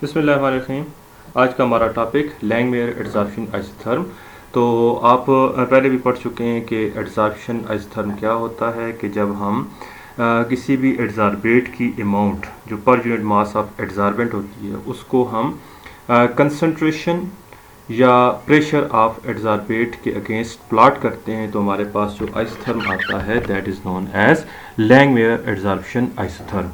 बिस्मिल्लाहिर्रहमानिर्रहीम। आज का हमारा टॉपिक लैंगमुयर एडजॉर्प्शन आइसोथर्म। तो आप पहले भी पढ़ चुके हैं कि एडजॉर्प्शन आइसोथर्म क्या होता है कि जब हम किसी भी एडजॉर्बेट की अमाउंट जो per unit mass of adsorbent होती है उसको हम कंसंट्रेशन या प्रेशर ऑफ एडजॉर्बेट के अगेंस्ट प्लॉट करते हैं, तो हमारे पास जो आइसोथर्म आता है that is known as Langmuir adsorption isotherm.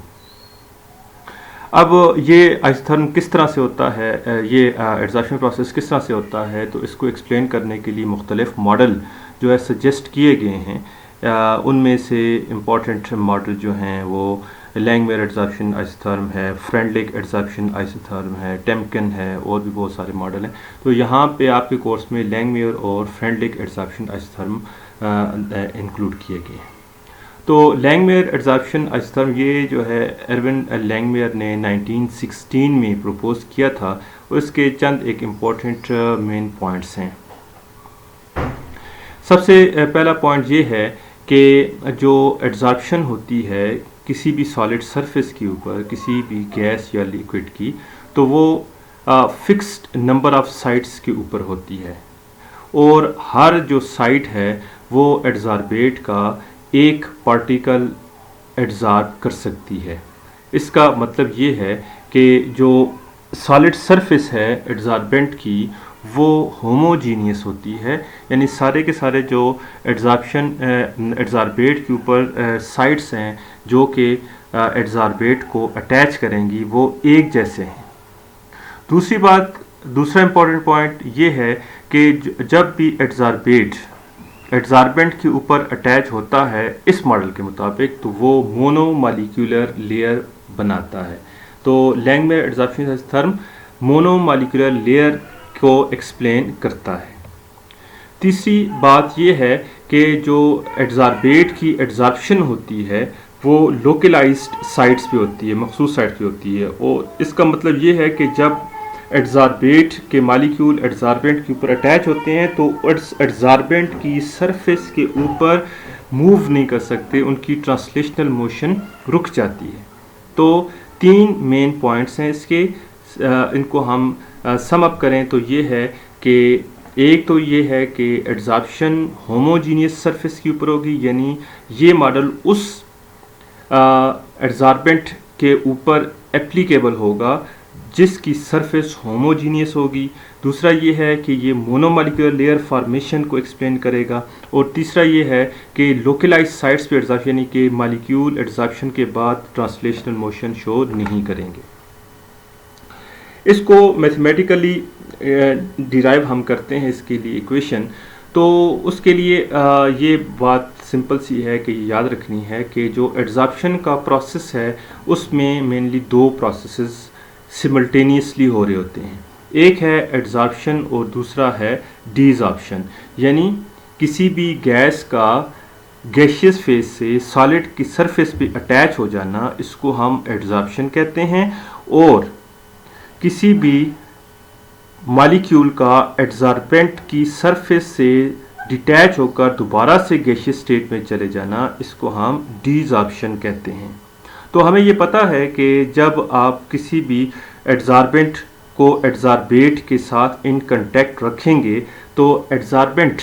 अब ये आइसोथर्म किस तरह से होता है, ये एडजॉर्प्शन प्रोसेस किस तरह से होता है, तो इसको एक्सप्लेन करने के लिए मुख्तलिफ मॉडल जो है सजेस्ट किए गए हैं। उनमें से इम्पॉर्टेंट मॉडल जो हैं वो लैंगमुयर एडजॉर्प्शन आइसोथर्म है, फ्रेंडलिक एडजॉर्प्शन आइसोथर्म है, टेम्पकिन है, और भी बहुत सारे मॉडल हैं। तो यहाँ पे आपके कोर्स में लैंगमुयर और फ्रेंडलिक एडजॉर्प्शन आइसोथर्म इंक्लूड किए गए हैं। तो लैंगमुयर एडजॉर्प्शन आइसोथर्म ये जो है एरविन लैंगमुयर ने 1916 में प्रपोज किया था, और इसके चंद एक इम्पॉर्टेंट मेन पॉइंट्स हैं। सबसे पहला पॉइंट ये है कि जो एडजॉर्प्शन होती है किसी भी सॉलिड सरफेस के ऊपर किसी भी गैस या लिक्विड की, तो वो फिक्स्ड नंबर ऑफ साइट्स के ऊपर होती है, और हर जो साइट है वो एडजॉर्बेट का एक पार्टिकल एडजॉर्ब कर सकती है। इसका मतलब ये है कि जो सॉलिड सरफेस है एडजॉर्बेंट की वो होमोजीनियस होती है, यानी सारे के सारे जो एडजॉर्बेट के ऊपर साइड्स हैं जो कि एडजॉर्बेट को अटैच करेंगी वो एक जैसे हैं। दूसरा इम्पॉर्टेंट पॉइंट ये है कि जब भी एडजॉर्बेंट के ऊपर अटैच होता है इस मॉडल के मुताबिक, तो वो मोनोमॉलिक्यूलर लेयर बनाता है। तो लैंगमुयर एडजॉर्प्शन आइसोथर्म मोनोमॉलिक्यूलर लेयर को एक्सप्लेन करता है। तीसरी बात ये है कि जो एडजॉर्बेट की एडजॉर्प्शन होती है वो लोकलाइज्ड साइट्स पे होती है, मखसूस साइट्स पे होती है, और इसका मतलब ये है कि जब एडजॉर्बेट के मॉलिक्यूल एडजॉर्बेंट के ऊपर अटैच होते हैं तो एडजॉर्बेंट की सरफेस के ऊपर मूव नहीं कर सकते, उनकी ट्रांसलेशनल मोशन रुक जाती है। तो 3 मेन पॉइंट्स हैं इसके, इनको हम सम अप करें तो ये है कि एक तो ये है कि एडजॉर्प्शन होमोजीनियस सरफेस के ऊपर होगी, यानी ये मॉडल उस एडजॉर्बेंट के ऊपर एप्लीकेबल होगा जिसकी सरफेस होमोजीनियस होगी। दूसरा ये है कि ये मोनोमॉलिक्यूलर लेयर फॉर्मेशन को एक्सप्लेन करेगा, और तीसरा ये है कि लोकलाइज्ड साइट्स पे एडजॉर्प्शन, यानी कि मॉलिक्यूल एडजॉर्प्शन के बाद ट्रांसलेशनल मोशन शो नहीं करेंगे। इसको मैथमेटिकली डिराइव हम करते हैं इसके लिए इक्वेशन। तो उसके लिए ये बात सिंपल सी है कि याद रखनी है कि जो एडजॉर्प्शन का प्रोसेस है उसमें मेनली 2 प्रोसेसेस सिमल्टेनियसली हो रहे होते हैं। एक है एडजॉर्प्शन और दूसरा है डिजॉर्प्शन, यानी किसी भी गैस का गैसियस फेज से सॉलिड की सरफेस पे अटैच हो जाना, इसको हम एडजॉर्प्शन कहते हैं, और किसी भी मॉलिक्यूल का एडजॉर्बेंट की सरफेस से डिटैच होकर दोबारा से गैसियस स्टेट में चले जाना, इसको हम डिजॉर्प्शन कहते हैं। तो हमें ये पता है कि जब आप किसी भी एडजॉर्बेंट को एडजॉर्बेट के साथ इन कांटेक्ट रखेंगे तो एडजॉर्बेंट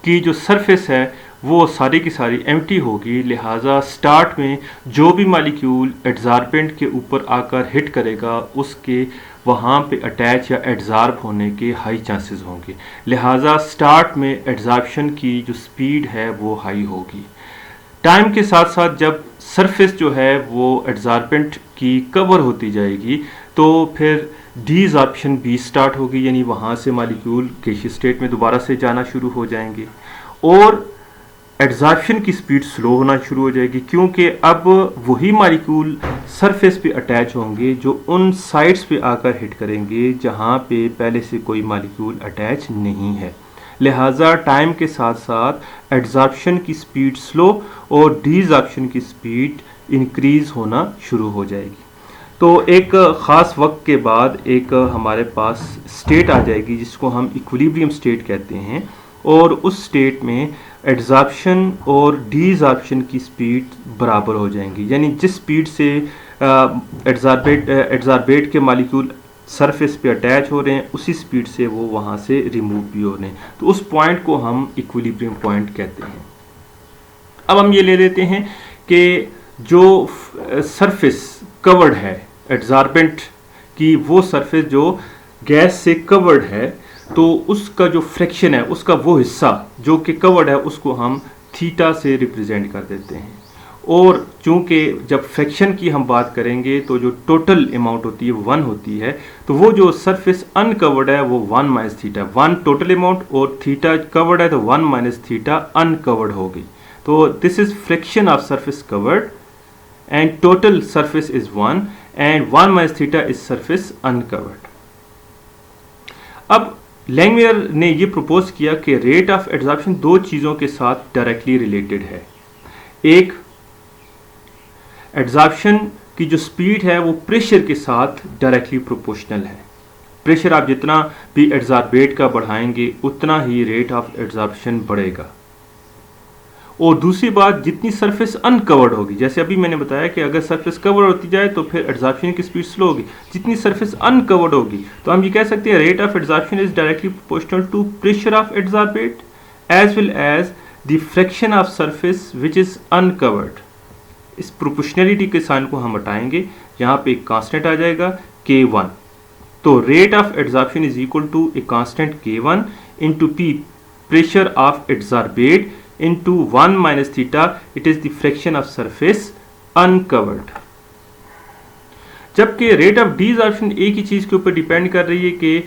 की जो सरफेस है वो सारी की सारी एम्प्टी होगी, लिहाजा स्टार्ट में जो भी मॉलिक्यूल एडजॉर्बेंट के ऊपर आकर हिट करेगा उसके वहाँ पे अटैच या एडजॉर्ब होने के हाई चांसेस होंगे, लिहाजा स्टार्ट में एडजॉर्प्शन की जो स्पीड है वो हाई होगी। टाइम के साथ साथ जब सरफेस जो है वो एडजॉर्बेंट की कवर होती जाएगी तो फिर डिजॉर्प्शन भी स्टार्ट होगी, यानी वहाँ से मॉलिक्यूल गैसियस स्टेट में दोबारा से जाना शुरू हो जाएंगे, और एडजॉर्प्शन की स्पीड स्लो होना शुरू हो जाएगी, क्योंकि अब वही मॉलिक्यूल सरफेस पे अटैच होंगे जो उन साइड्स पे आकर हिट करेंगे जहाँ पे पहले से कोई मॉलिक्यूल अटैच नहीं है। लिहाजा टाइम के साथ साथ एडजॉर्प्शन की स्पीड स्लो और डिजॉर्प्शन की स्पीड इंक्रीज होना शुरू हो जाएगी। तो एक ख़ास वक्त के बाद एक हमारे पास स्टेट आ जाएगी जिसको हम इक्विलिब्रियम स्टेट कहते हैं, और उस स्टेट में एडजॉर्प्शन और डिजॉर्प्शन की स्पीड बराबर हो जाएंगी, यानी जिस स्पीड से एड्जार्बेट के मालिक्यूल सरफेस पे अटैच हो रहे हैं, उसी स्पीड से वो वहाँ से रिमूव भी हो रहे हैं। तो उस पॉइंट को हम इक्विलिब्रियम पॉइंट कहते हैं। अब हम ये ले लेते हैं कि जो सरफेस कवर्ड है एड्जार्बेंट की, वो सरफेस जो गैस से कवर्ड है, तो उसका जो फ्रैक्शन है, उसका वो हिस्सा जो कि कवर्ड है, उसको हम थीटा से रिप्रेजेंट कर देते हैं। और चूंकि जब फ्रैक्शन की हम बात करेंगे तो जो टोटल अमाउंट होती है 1 होती है, तो वो जो सरफेस अनकवर्ड है वो 1 माइनस थीटा, 1 टोटल अमाउंट और थीटा कवर्ड है तो 1 माइनस थीटा अनकवर्ड हो गई। तो this is fraction of surface covered and total surface is 1 and 1 minus theta is surface uncovered. अब लैंगमुयर ने ये प्रपोज किया कि रेट ऑफ एड्जॉर्प्शन दो चीज़ों के साथ डायरेक्टली रिलेटेड है। एक, एड्जॉर्प्शन की जो स्पीड है वो प्रेशर के साथ डायरेक्टली प्रोपोर्शनल है। प्रेशर आप जितना भी एड्जॉर्बेट का बढ़ाएंगे उतना ही रेट ऑफ एड्जॉर्प्शन बढ़ेगा। और दूसरी बात, जितनी सरफेस अनकवर्ड होगी, जैसे अभी मैंने बताया कि अगर सरफेस कवर होती जाए तो फिर एड्जॉर्प्शन की स्पीड स्लो होगी, जितनी सरफेस अनकवर्ड होगी तो हम ये कह सकते हैं rate of adsorption is directly proportional to pressure of adsorbate as well as the fraction of surface which is uncovered. इस प्रोपोर्शनलिटी के साइन को हम हटाएंगे, यहाँ पे एक कांस्टेंट आ जाएगा K1। तो rate of adsorption is equal to a constant K1 into P, pressure of adsorbate, into 1 minus theta, it is the fraction of surface uncovered। जबकि रेट ऑफ डीजॉर्प्शन एक ही चीज़ के ऊपर डिपेंड कर रही है कि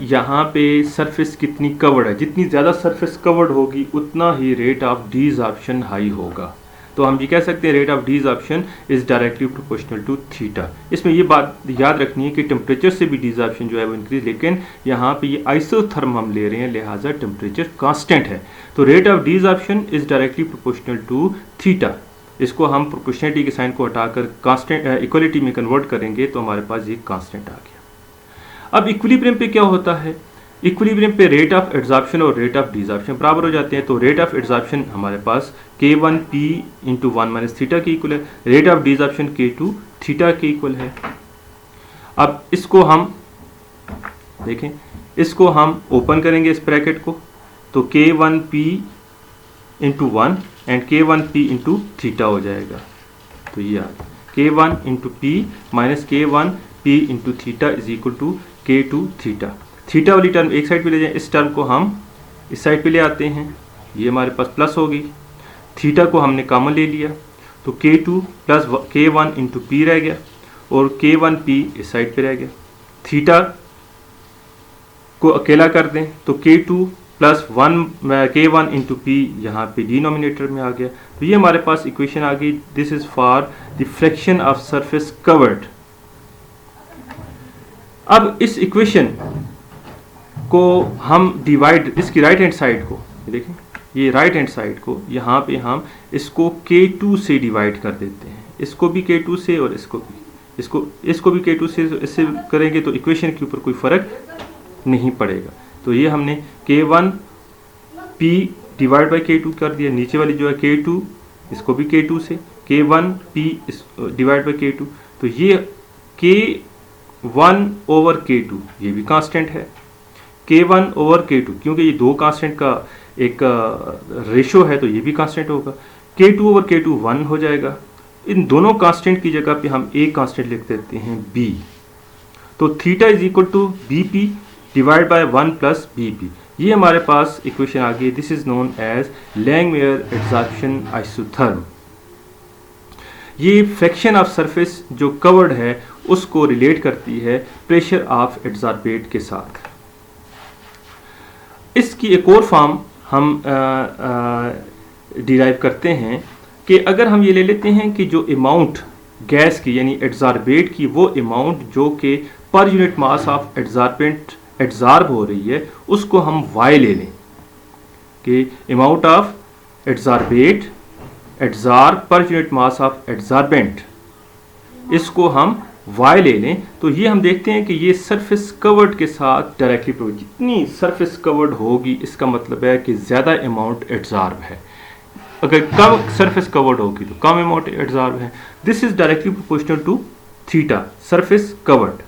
यहाँ पे सरफेस कितनी कवर्ड है। जितनी ज़्यादा सरफेस कवर्ड होगी उतना ही रेट ऑफ डीजॉर्प्शन हाई होगा। तो हम ये कह सकते हैं rate of desorption is directly proportional to theta. इसमें ये बात याद रखनी है कि टेम्परेचर से भी डीजॉर्प्शन जो है वो इंक्रीज, लेकिन यहाँ पे ये आइसोथर्म हम ले रहे हैं, लिहाजा टेम्परेचर कांस्टेंट है। तो rate of desorption is directly proportional to theta. इसको हम प्रोपोर्शनलिटी के साइन को हटाकर कांस्टेंट इक्वलिटी में कन्वर्ट करेंगे तो हमारे पास ये कांस्टेंट आ गया। अब इक्विलिब्रियम पे क्या होता है, इक्विलिब्रियम पे रेट ऑफ एड्जॉर्प्शन और रेट ऑफ डीजॉर्प्शन बराबर हो जाते हैं। तो रेट ऑफ एड्जॉर्प्शन हमारे पास K1P इंटू 1 माइनस थीटा के इक्वल है, रेट ऑफ डीजॉर्प्शन K2 थीटा के इक्वल है। अब इसको हम देखें, इसको हम ओपन करेंगे इस ब्रैकेट को, तो K1P into 1 and K1P into theta हो जाएगा। तो ये K1 into P minus K1P into theta is equal to K2 theta. Theta वाली टर्म एक साइड पे ले जाएं, इस टर्म को हम इस साइड पे ले आते हैं, ये हमारे पास प्लस होगी। थीटा को हमने कॉमन ले लिया तो K2 plus K1 into P रह गया और K1P इस साइड पे रह गया। थीटा को अकेला कर दें तो K2 plus K1 into P यहाँ पे डिनोमिनेटर में आ गया। तो ये हमारे पास इक्वेशन आ गई, this is for the fraction of surface covered. अब इस इक्वेशन को हम डिवाइड, इसकी राइट हैंड साइड को देखें, ये राइट हैंड साइड को यहाँ पे हम इसको K2 से डिवाइड कर देते हैं, इसको भी K2 से और इसको भी K2 से, इससे करेंगे तो इक्वेशन के ऊपर कोई फर्क नहीं पड़ेगा। तो ये हमने K1P डिवाइड बाई K2 कर दिया, नीचे वाली जो है K2 इसको भी K2 से, K1P डिवाइड बाई K2, तो ये K1 ओवर K2 ये भी कांस्टेंट है, K1 ओवर K2 क्योंकि ये दो कांस्टेंट का एक रेशो है तो ये भी कांस्टेंट होगा। K2 ओवर K2 1 हो जाएगा। इन दोनों कांस्टेंट की जगह पे हम एक कांस्टेंट लिख देते हैं B। तो theta is equal to BP divide by 1 plus BP। ये हमारे पास इक्वेशन आ गई, this is known as Langmuir adsorption isotherm. ये फ्रैक्शन ऑफ सरफेस जो कवर्ड है उसको रिलेट करती है प्रेशर ऑफ एड्जॉर्बेट के साथ। इसकी एक और फॉर्म हम डिराइव करते हैं कि अगर हम ये ले लेते हैं कि जो अमाउंट गैस की यानी एड्जॉर्बेट की वो अमाउंट जो कि per unit mass of adsorbent adsorb हो रही है उसको हम Y ले लें कि amount of adsorbate adsorb per unit mass of adsorbent, इसको हम Y ले लें। तो ये हम देखते हैं कि ये सरफेस कवर्ड के साथ डायरेक्टली, जितनी सरफेस कवर्ड होगी इसका मतलब है कि ज़्यादा अमाउंट एड्जॉर्ब है। अगर कम सरफेस कवर्ड होगी तो कम अमाउंट एड्जॉर्ब है। This is directly proportional to theta surface covered.